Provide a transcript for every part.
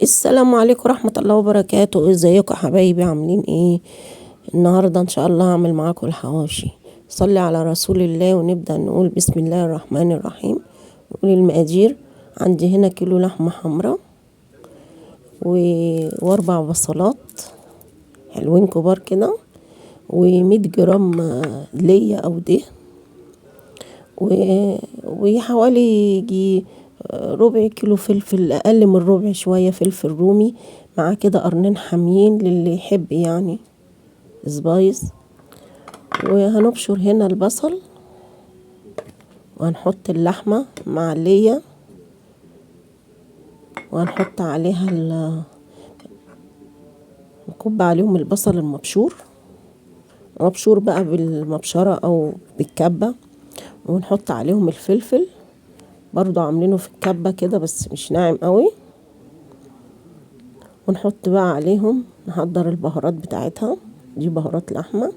السلام عليكم ورحمة الله وبركاته. ازيكم يا حبايبي؟ عاملين ايه؟ النهاردة ان شاء الله هعمل معاكم الحواوشي. صلي على رسول الله ونبدأ نقول بسم الله الرحمن الرحيم. نقول المقادير. عندي هنا كيلو لحمة حمراء واربع بصلات حلوين كبار كده، و100 جرام ليا او دهن، وحوالي يجي ربع كيلو فلفل، اقل من ربع شوية فلفل رومي، مع كده قرنين حاميين للي يحب يعني سبايس. وهنبشر هنا البصل، وهنحط اللحمة مع اللية، وهنحط عليها نكب عليهم البصل المبشور، مبشور بقى بالمبشرة او بالكبة، ونحط عليهم الفلفل برضو عاملينه في الكبة كده بس مش ناعم قوي، ونحط بقى عليهم نحضر البهارات بتاعتها. دي بهارات لحمة،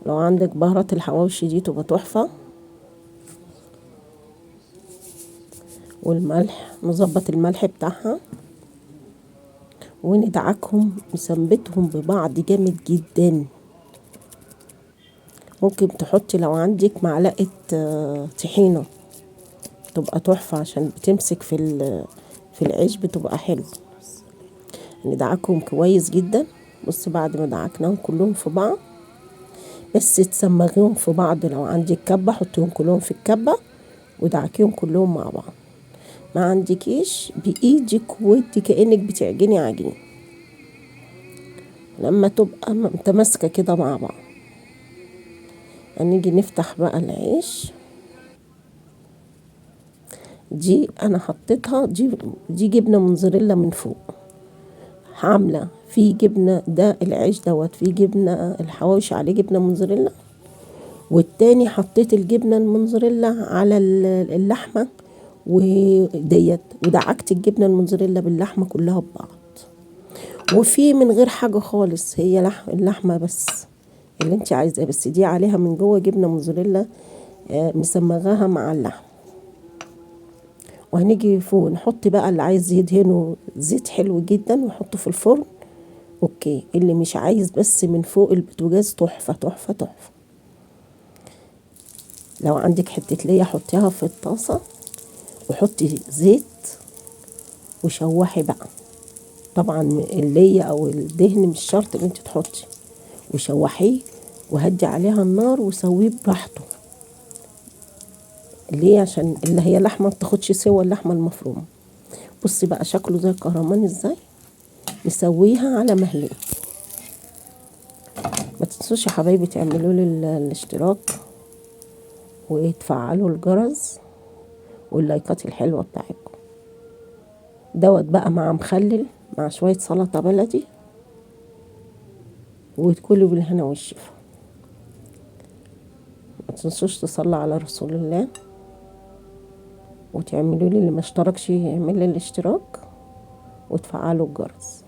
لو عندك بهارات الحواوشي دي تبقى تحفة. والملح نظبط الملح بتاعها، وندعكهم نثبتهم ببعض جامد جدا. ممكن تحطي لو عندك معلقة طحينة تبقى تحفة، عشان بتمسك في العيش بتبقى حلو. ندعكهم كويس جدا. بص بعد ما دعكناهم كلهم في بعض، بس تسمغيهم في بعض. لو عندك كبة حطيهم كلهم في الكبة ودعكيهم كلهم مع بعض. ما عندكيش بايدك ودي كأنك بتعجني عجين، لما تبقى متماسكة كده مع بعض. هنيجي نفتح بقى العيش. دي انا حطيتها، دي جبنة موزاريلا من فوق، عاملة في جبنة، ده العيش دوت فيه جبنة الحواوشي عليه جبنة موزاريلا، والتاني حطيت الجبنة الموزاريلا على اللحمة وديت، ودعكت الجبنة الموزاريلا باللحمة كلها ببعض. وفي من غير حاجة خالص، هي اللحمة بس اللي انت عايزاه، بس دي عليها من جوه جبنة موزاريلا مسمغاها مع اللحم. وهنيجي فوق نحط بقى اللي عايز يدهنه زيت حلو جدا ويحطه في الفرن، اوكي. اللي مش عايز بس من فوق البوتاجاز تحفة تحفة تحفة. لو عندك حتة ليا حطيها في الطاسة وحطي زيت وشوحي بقى. طبعا الليا او الدهن مش شرط ان انت تحطي، وشوحيه وهدي عليها النار وسويه براحته. ليه؟ عشان اللي هي لحمه ما بتاخدش سوى اللحمه المفرومه. بصي بقى شكله زي الكهرمان ازاي. نسويها على مهلين. ما تنسوش يا حبايبي تعملوا لي الاشتراك وتفعلوا الجرس واللايكات الحلوه بتاعتكم. دوت بقى مع مخلل مع شويه سلطه بلدي، وتكلوا بالهنا والشفا. ما تنسوش تصلوا على رسول الله، وتعملوا لي اللي ما اشتركش يعمل لي الاشتراك وتفعلوا الجرس.